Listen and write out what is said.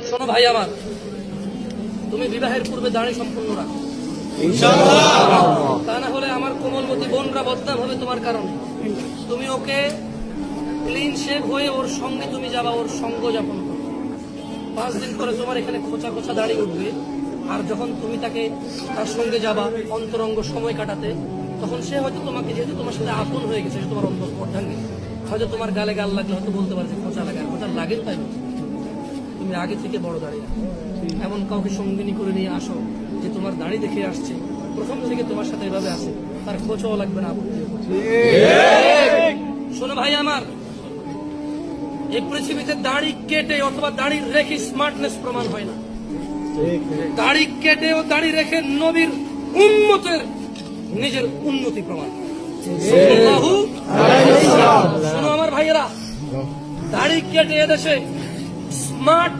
শোনো ভাই আমার, তুমি বিবাহের পূর্বে দাড়ি সম্পূর্ণ রাখো, তা না হলে আমার কোমলমতি বোনরা বদনাম হবে তোমার কারণে। তুমি ওকে ক্লিন শেভ হয়ে ওর সঙ্গে তুমি যাবা, ওর সঙ্গ যাপন করো। 5 দিন পরে তোমার এখানে খোঁচা খোঁচা দাড়ি উঠবে, আর যখন তুমি তার সঙ্গে যাবা অন্তরঙ্গ সময় কাটাতে, তখন সে হয়তো তোমাকে, যেহেতু তোমার সাথে আপন হয়ে গেছে, তোমার অর্ধাঙ্গে, হয়তো তোমার গালে গাল লাগলে হয়তো বলতে পারে যে খোঁচা লাগে, আর খোঁচা লাগে তাই তুমি আগে থেকে বড় দাঁড়িয়ে এমন কাউকে সঙ্গিনী করে নিয়ে আসো যে তোমার দাড়ি দেখে আসছে, প্রথম থেকে তোমার সাথে এভাবে আসে, তার খোঁচাও লাগবে না। শোনো ভাই আমার, এই পৃথিবীতে দাড়ি কেটে অথবা দাড়ি রেখে স্মার্টনেস প্রমাণ হয় না। দাড়ি কেটে ও দাড়ি রেখে নবীর উম্মতের নিজের উন্নতি প্রমাণ। শোনো আমার ভাইয়েরা, দাড়ি কেটে এদেশে স্মার্ট